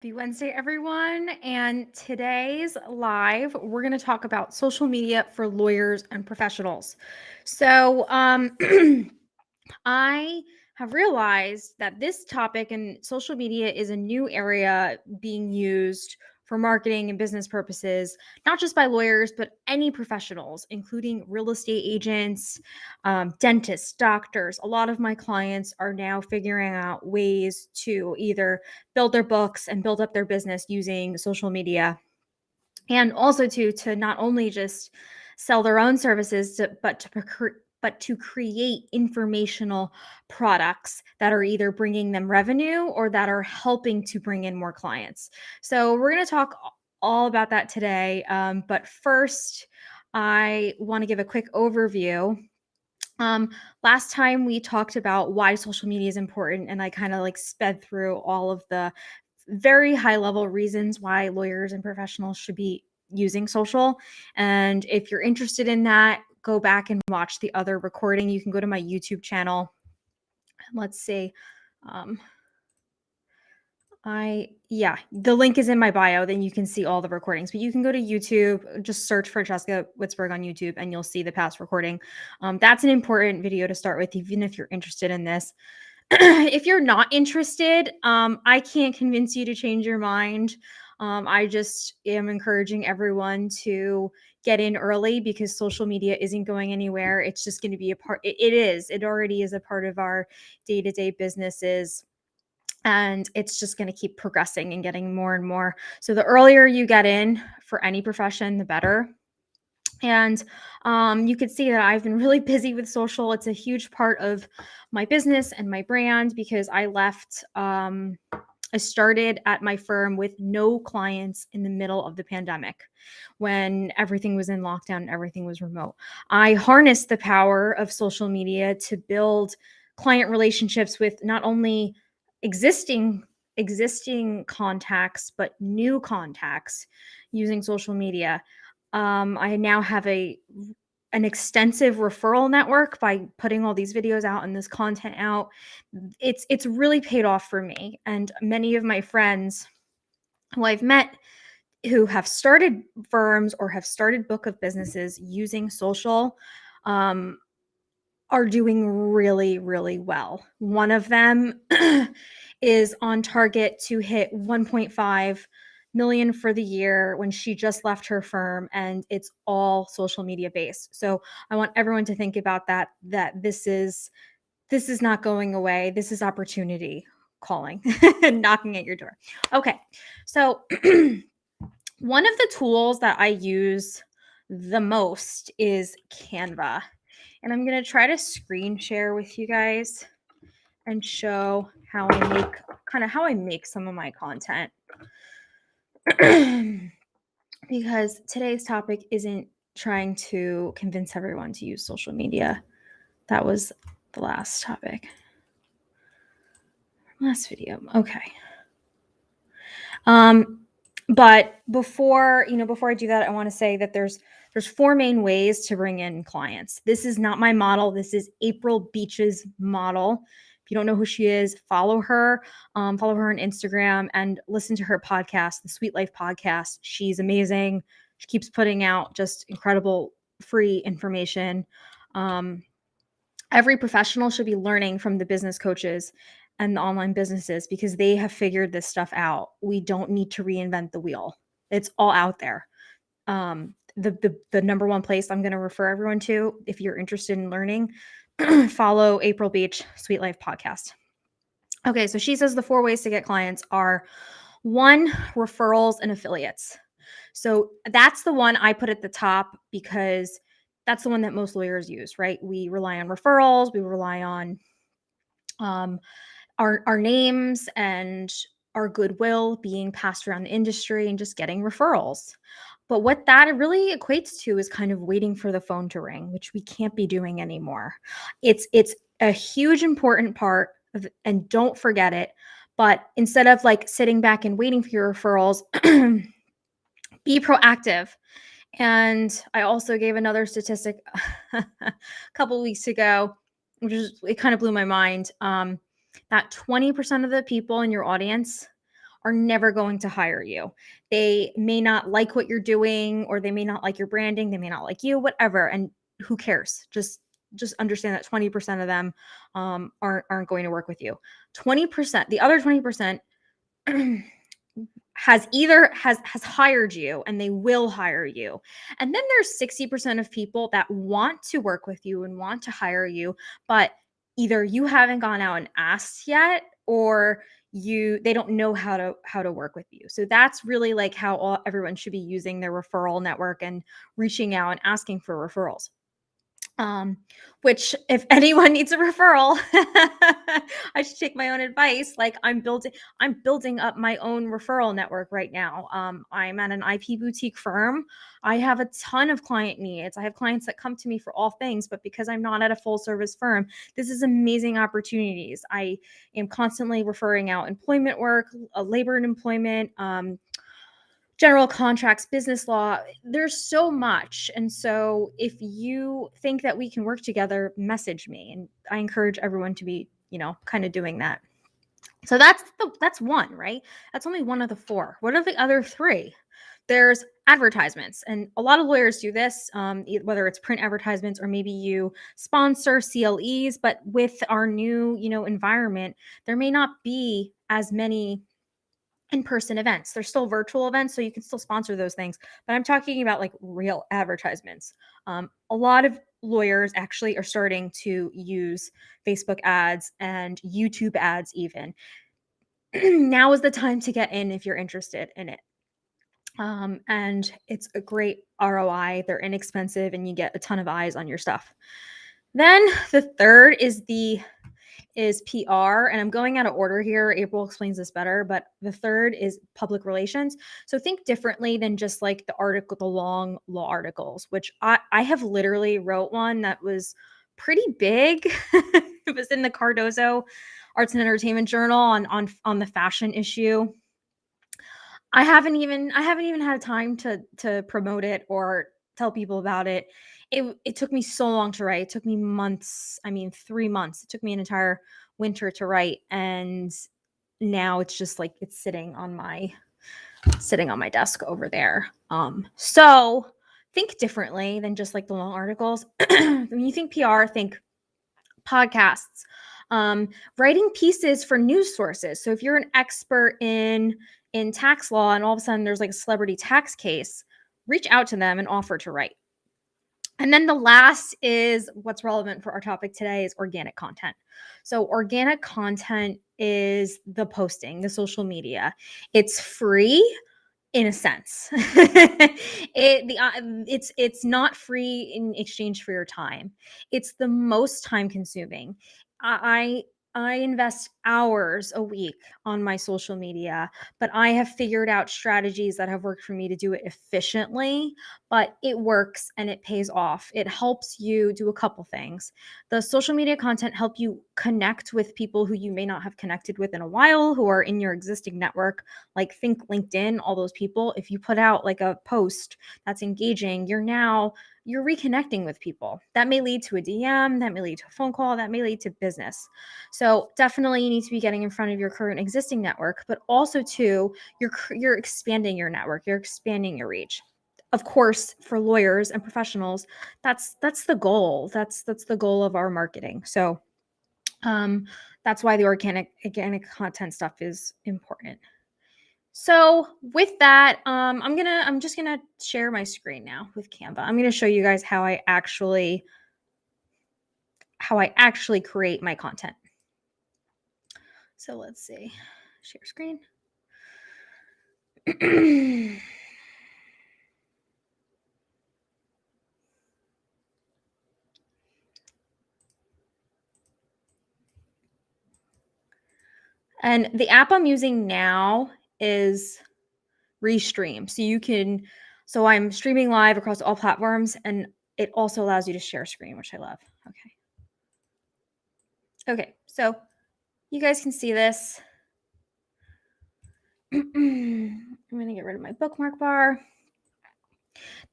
Happy Wednesday, everyone. And today's live, we're going to talk about social media for lawyers and professionals. So, I have realized that this topic and social media is a new area being used for marketing and business purposes, not just by lawyers, but any professionals, including real estate agents, dentists, doctors. A lot of my clients are now figuring out ways to either build their books and build up their business using social media, and also to not only just sell their own services but to create informational products that are either bringing them revenue or that are helping to bring in more clients. So we're going to talk all about that today, but first I want to give a quick overview. um, Last time we talked about why social media is important, and I kind of like sped through all of the very high level reasons why lawyers and professionals should be using social. And if you're interested in that, go back and watch the other recording. You can go to my YouTube channel. Let's see. Um, the link is in my bio. Then you can see all the recordings. But you can go to YouTube, just search for Jessica Witzberg on YouTube, and you'll see the past recording. That's an important video to start with, even if you're interested in this. If you're not interested, I can't convince you to change your mind. I just am encouraging everyone to get in early because social media isn't going anywhere. It's just going to be a part. It is. It already is a part of our day to day businesses. And it's just going to keep progressing and getting more and more. So the earlier you get in for any profession, the better. And you could see that I've been really busy with social. It's a huge part of my business and my brand because I started at my firm with no clients in the middle of the pandemic when everything was in lockdown and everything was remote. I harnessed the power of social media to build client relationships with not only existing contacts but new contacts using social media. I now have an extensive referral network by putting all these videos out and this content out. It's really paid off for me, and many of my friends who I've met who have started firms or have started book of businesses using social um, are doing really, really well. One of them is on target to hit 1.5 million for the year when she just left her firm, and it's all social media based. So I want everyone to think about that this is not going away. This is opportunity calling and knocking at your door. Okay. So one of the tools that I use the most is Canva. And I'm going to try to screen share with you guys and show how I make some of my content. Because today's topic isn't trying to convince everyone to use social media. That was the last topic. Last video. Okay. But before I do that, I want to say that there's four main ways to bring in clients. This is not my model. This is April Beach's model. If you don't know who she is, follow her. Follow her on Instagram and listen to her podcast, the Sweet Life Podcast. She's amazing. She keeps putting out just incredible free information. Every professional should be learning from the business coaches and the online businesses because they have figured this stuff out. We don't need to reinvent the wheel. It's all out there. The number one place I'm going to refer everyone to, if you're interested in learning, follow April Beach Sweet Life Podcast. Okay, so she says the four ways to get clients are: one, referrals and affiliates. So that's the one I put at the top because that's the one that most lawyers use, right? We rely on referrals, we rely on um, our names and our goodwill being passed around the industry and just getting referrals. But what that really equates to is kind of waiting for the phone to ring, which we can't be doing anymore. It's a huge important part of, and don't forget it. But instead of like sitting back and waiting for your referrals, be proactive. And I also gave another statistic a couple weeks ago, which is, it kind of blew my mind. That 20% of the people in your audience are never going to hire you. They may not like what you're doing, or they may not like your branding, they may not like you, whatever. And who cares? Just understand that 20% of them aren't going to work with you. 20%, the other 20% has hired you, and they will hire you. And then there's 60% of people that want to work with you and want to hire you, but either you haven't gone out and asked yet, or they don't know how to work with you. So that's really like how everyone should be using their referral network and reaching out and asking for referrals. Which, if anyone needs a referral, I should take my own advice. Like, I'm building up my own referral network right now. I'm at an IP boutique firm. I have a ton of client needs. I have clients that come to me for all things, but because I'm not at a full service firm, this is amazing opportunities. I am constantly referring out employment work, labor and employment, general contracts, business law. There's so much. And so if you think that we can work together, message me. And I encourage everyone to be, kind of doing that. So that's one, right? That's only one of the four. What are the other three? There's advertisements, and a lot of lawyers do this, whether it's print advertisements or maybe you sponsor CLEs. But with our new, environment, there may not be as many in-person events. There's still virtual events, so you can still sponsor those things. But I'm talking about like real advertisements. A lot of lawyers actually are starting to use Facebook ads and YouTube ads even. Now is the time to get in if you're interested in it. And it's a great ROI. They're inexpensive, and you get a ton of eyes on your stuff. Then the third is PR, and I'm going out of order here. April explains this better, but the third is public relations. So think differently than just like the long law articles, which I have literally wrote one that was pretty big. It was in the Cardozo Arts and Entertainment Journal on the fashion issue. I haven't even had time to promote it or tell people about it. It took me so long to write. It took me months. I mean, 3 months. It took me an entire winter to write, and now it's just like it's sitting on my desk over there. So think differently than just like the long articles. When you think PR, think podcasts, writing pieces for news sources. So if you're an expert in tax law, and all of a sudden there's like a celebrity tax case, reach out to them and offer to write. And then the last is what's relevant for our topic today is organic content. So organic content is the posting, the social media. It's free in a sense. It's not free in exchange for your time. It's the most time consuming. I invest hours a week on my social media, but I have figured out strategies that have worked for me to do it efficiently, but it works and it pays off. It helps you do a couple things. The social media content help you connect with people who you may not have connected with in a while, who are in your existing network. Like think LinkedIn, all those people. If you put out like a post that's engaging, you're reconnecting with people. That may lead to a DM, that may lead to a phone call, that may lead to business. So definitely you need to be getting in front of your current existing network, but also too, you're expanding your network, you're expanding your reach. Of course, for lawyers and professionals, that's the goal. That's the goal of our marketing. So that's why the organic content stuff is important. So with that, I'm just gonna share my screen now with Canva. I'm gonna show you guys how I actually create my content. So let's see, share screen. And the app I'm using now is Restream. So I'm streaming live across all platforms, and it also allows you to share screen, which I love. Okay, so you guys can see this. I'm gonna get rid of my bookmark bar.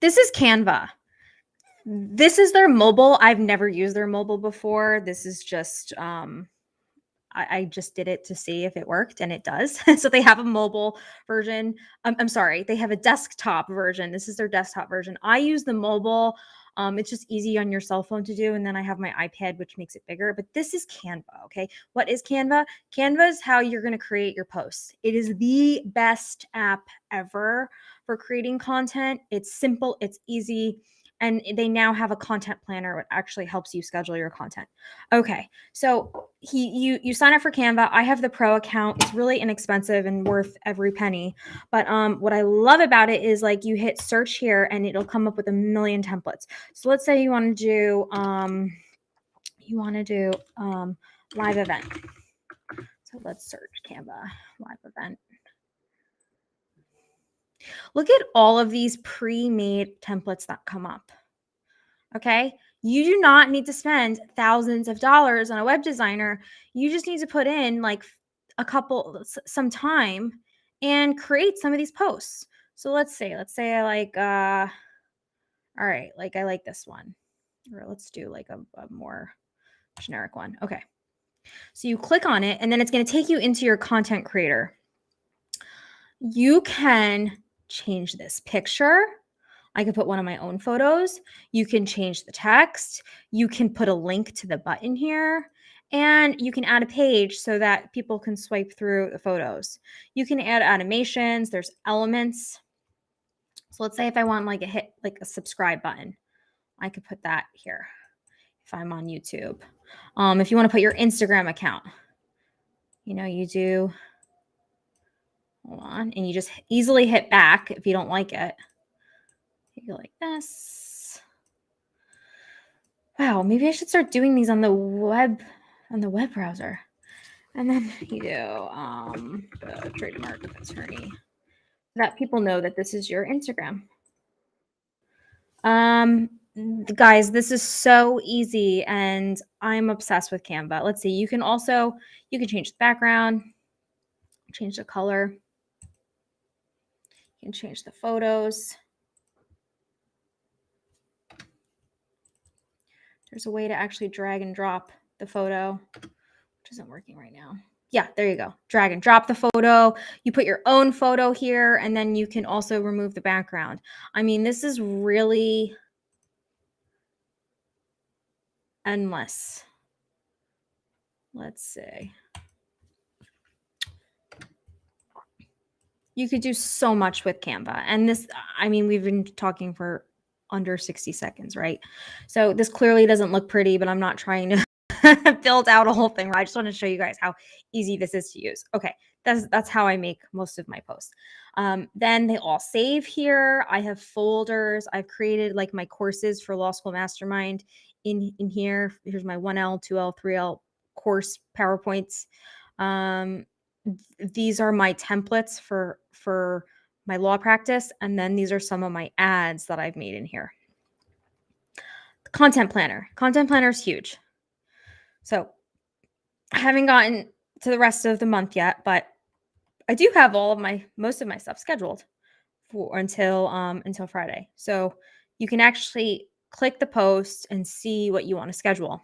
This is Canva. This is their mobile. I've never used their mobile before. This is just I just did it to see if it worked, and it does. So they have a mobile version. I'm sorry, they have a desktop version. This is their desktop version. I use the mobile. It's just easy on your cell phone to do. And then I have my iPad, which makes it bigger. But this is Canva. Okay. What is Canva? Canva is how you're going to create your posts. It is the best app ever for creating content. It's simple, it's easy. And they now have a content planner, which actually helps you schedule your content. Okay. So you sign up for Canva. I have the pro account. It's really inexpensive and worth every penny. But what I love about it is like you hit search here and it'll come up with a million templates. So let's say you want to do live event. So let's search Canva live event. Look at all of these pre-made templates that come up. Okay. You do not need to spend thousands of dollars on a web designer. You just need to put in like some time and create some of these posts. So let's say I like, all right, like I like this one, or let's do like a more generic one. Okay. So you click on it and then it's going to take you into your content creator. You can change this picture. I could put one of my own photos. You can change the text. You can put a link to the button here. And you can add a page so that people can swipe through the photos. You can add animations. There's elements. So let's say if I want like a subscribe button, I could put that here if I'm on YouTube. If you want to put your Instagram account, you do, hold on, and you just easily hit back if you don't like it. You go like this. Wow, maybe I should start doing these on the web browser. And then you do the trademark attorney, so that people know that this is your Instagram. Guys, this is so easy and I'm obsessed with Canva. Let's see. You can change the background, change the color. You can change the photos. There's a way to actually drag and drop the photo, which isn't working right now. Yeah, there you go. Drag and drop the photo. You put your own photo here, and then you can also remove the background. I mean, this is really endless. Let's see. You could do so much with Canva. And this, I mean, we've been talking for under 60 seconds, right? So this clearly doesn't look pretty, but I'm not trying to build out a whole thing. I just want to show you guys how easy this is to use. Okay, that's how I make most of my posts. Then they all save here. I have folders. I've created like my courses for Law School Mastermind in here. Here's my 1L, 2L, 3L course PowerPoints. These are my templates for my law practice. And then these are some of my ads that I've made in here. Content planner is huge. So I haven't gotten to the rest of the month yet, but I do have most of my stuff scheduled for until Friday. So you can actually click the post and see what you want to schedule.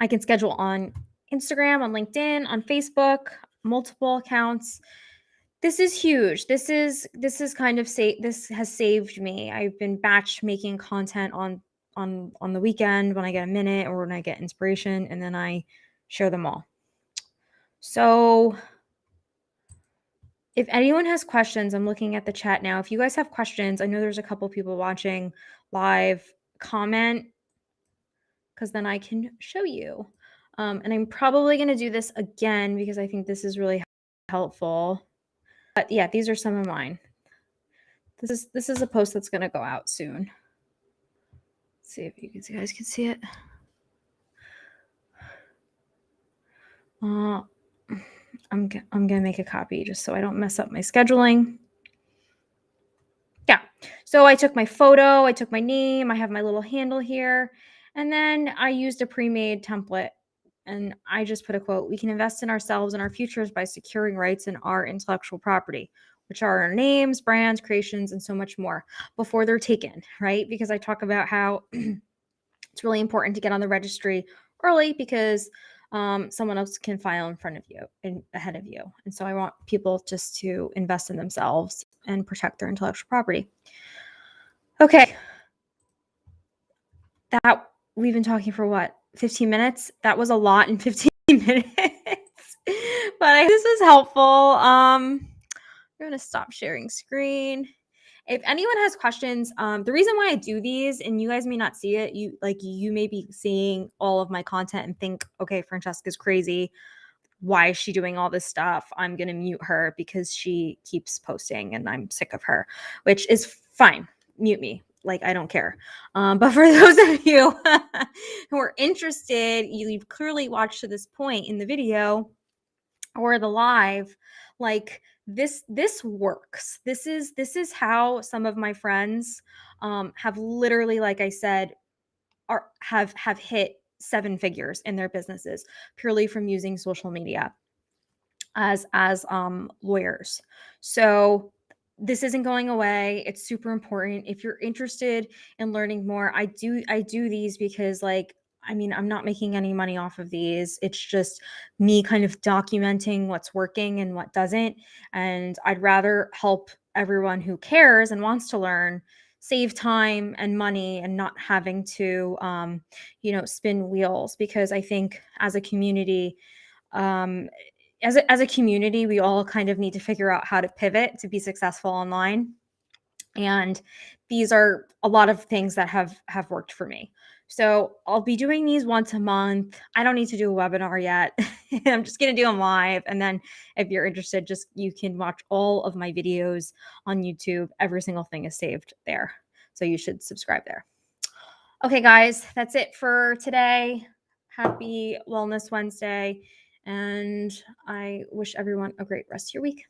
I can schedule on Instagram, on LinkedIn, on Facebook, multiple accounts. This is huge. This has saved me. I've been batch making content on the weekend when I get a minute or when I get inspiration, and then I share them all. So if anyone has questions, I'm looking at the chat now. If you guys have questions, I know there's a couple people watching live, comment, because then I can show you. And I'm probably going to do this again because I think this is really helpful. But yeah, these are some of mine. This is a post that's going to go out soon. Let's see if you guys can see it. I'm going to make a copy just so I don't mess up my scheduling. Yeah. So I took my photo, I took my name, I have my little handle here, and then I used a pre-made template and I just put a quote: "We can invest in ourselves and our futures by securing rights in our intellectual property, which are our names, brands, creations, and so much more before they're taken," right? Because I talk about how it's really important to get on the registry early because someone else can file in front of you and ahead of you. And so I want people just to invest in themselves and protect their intellectual property. Okay. That we've been talking for what, 15 minutes? That was a lot in 15 minutes. But I hope this was helpful. I'm going to stop sharing screen. If anyone has questions, the reason why I do these, and you guys may not see it, you may be seeing all of my content and think, okay, Francesca's crazy. Why is she doing all this stuff? I'm going to mute her because she keeps posting and I'm sick of her, which is fine. Mute me. Like, I don't care. But for those of you who are interested, you've clearly watched to this point in the video or the live, like this works. This is how some of my friends have literally, like I said, have hit 7 figures in their businesses purely from using social media as lawyers. So this isn't going away. It's super important. If you're interested in learning more, I do these because, like, I mean, I'm not making any money off of these. It's just me kind of documenting what's working and what doesn't. And I'd rather help everyone who cares and wants to learn save time and money and not having to spin wheels, because I think as a community, um, as a community, we all kind of need to figure out how to pivot to be successful online. And these are a lot of things that have worked for me. So I'll be doing these once a month. I don't need to do a webinar yet. I'm just going to do them live. And then if you're interested, just you can watch all of my videos on YouTube. Every single thing is saved there. So you should subscribe there. Okay, guys, that's it for today. Happy Wellness Wednesday. And I wish everyone a great rest of your week.